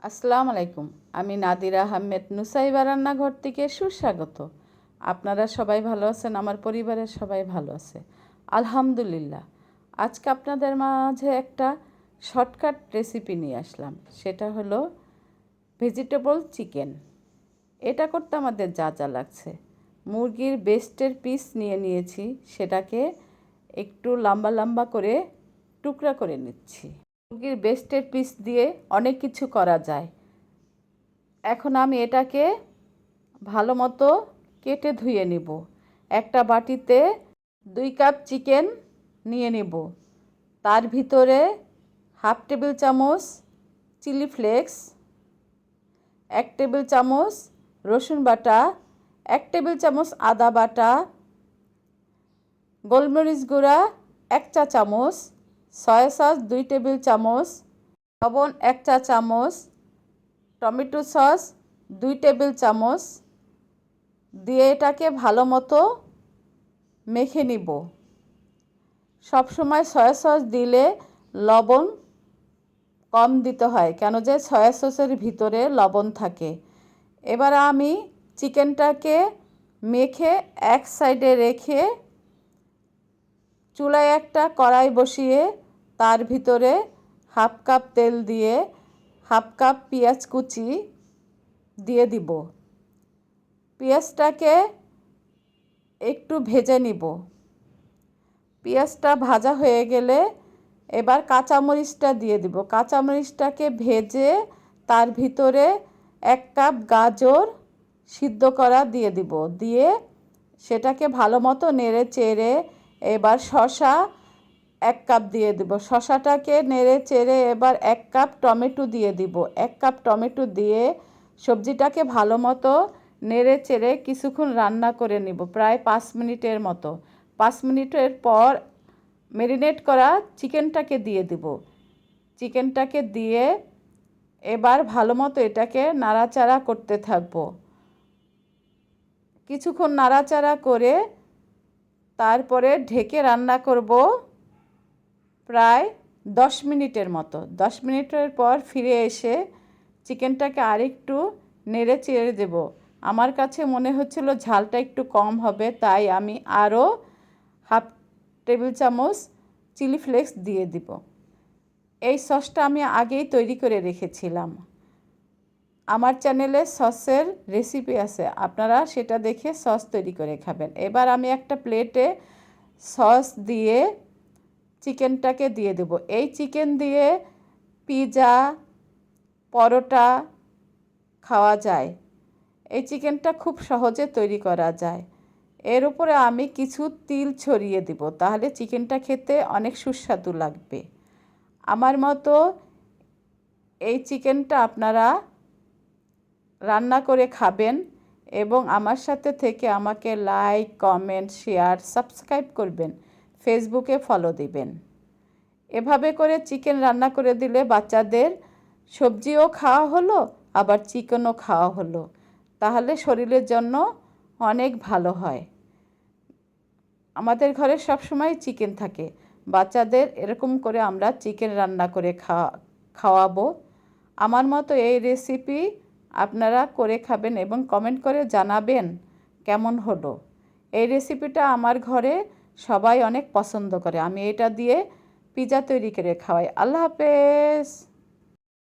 আসসালামু আলাইকুম। আমি নাদিরা আহমেদ নুসাইবা রান্নাঘর থেকে সুস্বাগত। আপনারা সবাই ভালো আছেন? আমার পরিবারের সবাই ভালো আছে আলহামদুলিল্লাহ। আজকে আপনাদের মাঝে একটা শর্টকাট রেসিপি নিয়ে আসলাম। সেটা হলো ভেজিটেবল চিকেন। এটা করতে আমাদের যা যা লাগছে, মুরগির বেস্টের পিস নিয়ে নিয়েছি, সেটাকে একটু লম্বা লম্বা করে টুকরা করে নিচ্ছি। মুরগির বেস্টের পিস দিয়ে অনেক কিছু করা যায়। এখন আমি এটাকে ভালো মতো কেটে ধুয়ে নিব। একটা বাটিতে 2 কাপ চিকেন নিয়ে নিব। তার ভিতরে হাফ টেবিল চামচ চিলি ফ্লেক্স, 1 টেবিল চামচ রসুন বাটা, 1 টেবিল চামচ আদা বাটা, গোলমরিচ গুঁড়া 1 চা চামচ, সয়া সস 2 টেবিল চামচ, লবণ 1 চা চামচ, টমেটো সস 2 টেবিল চামচ দিয়ে এটাকে ভালো মতো মেখে নিব। সবসময় সয়া সস দিলে লবণ কম দিতে হয়, কেন যে সয়া সসের ভিতরে লবণ থাকে। এবার আমি চিকেনটাকে মেখে এক সাইডে রেখে চুলায় একটা কড়াই বসিয়ে তার ভিতরে হাফ কাপ তেল দিয়ে হাফ কাপ পেঁয়াজ কুচি দিয়ে দিব। পেঁয়াজটাকে একটু ভেজে নিব। পেঁয়াজটা ভাজা হয়ে গেলে এবার কাঁচামরিচটা দিয়ে দিব। কাঁচামরিচটাকে ভেজে তার ভিতরে 1 কাপ গাজর সিদ্ধ করা দিয়ে দিব। দিয়ে সেটাকে ভালো মতো নেড়ে চেড়ে এবার শসা 1 কাপ দিয়ে দিব। শসাটাকে নেড়ে চেড়ে এবার 1 কাপ টমেটো দিয়ে দিব। 1 কাপ টমেটো দিয়ে সবজিটাকে ভালো মতো নেড়ে চেড়ে কিছুক্ষণ রান্না করে নিব, প্রায় 5 মিনিটের মতো। 5 মিনিটের পর ম্যারিনেট করা চিকেনটাকে দিয়ে দিব। চিকেনটাকে দিয়ে এবার ভালো মতো এটাকে নাড়াচাড়া করতে থাকব। কিছুক্ষণ নাড়াচাড়া করে তারপরে ঢেকে রান্না করব প্রায় 10 মিনিটের মতো। 10 মিনিটের পর ফিরে এসে চিকেনটাকে আরেকটু নেড়ে চেড়ে দেব। আমার কাছে মনে হচ্ছিল ঝালটা একটু কম হবে, তাই আমি আরও হাফ টেবিল চামচ চিলি ফ্লেক্স দিয়ে দিব। এই সসটা আমি আগেই তৈরি করে রেখেছিলাম। আমার চ্যানেলে সসের রেসিপি আছে, আপনারা সেটা দেখে সস তৈরি করে খাবেন। এবার আমি একটা প্লেটে সস দিয়ে চিকেনটাকে দিয়ে দেব। এই চিকেন দিয়ে পিৎজা, পরোটা খাওয়া যায়। এই চিকেনটা খুব সহজে তৈরি করা যায়। এর উপরে আমি কিছু তিল ছড়িয়ে দিব, তাহলে চিকেনটা খেতে অনেক সুস্বাদু লাগবে। আমার মতো এই চিকেনটা আপনারা রান্না করে খাবেন এবং আমার সাথে থেকে আমাকে লাইক, কমেন্ট, শেয়ার, সাবস্ক্রাইব করবেন, ফেসবুকে ফলো দিবেন। এভাবে করে চিকেন রান্না করে দিলে বাচ্চাদের সবজিও খাওয়া হলো, আবার চিকেনও খাওয়া হলো, তাহলে শরীরের জন্য অনেক ভালো হয়। আমাদের ঘরে সবসময় চিকেন থাকে। বাচ্চাদের এরকম করে আমরা চিকেন রান্না করে খাওয়াবো। আমার মতো এই রেসিপি আপনারা করে খাবেন এবং কমেন্ট করে জানাবেন কেমন হলো। এই রেসিপিটা আমার ঘরে সবাই অনেক পছন্দ করে। আমি এটা দিয়ে পিৎজা তৈরি করে খাওয়াই। আল্লাহ হাফেজ।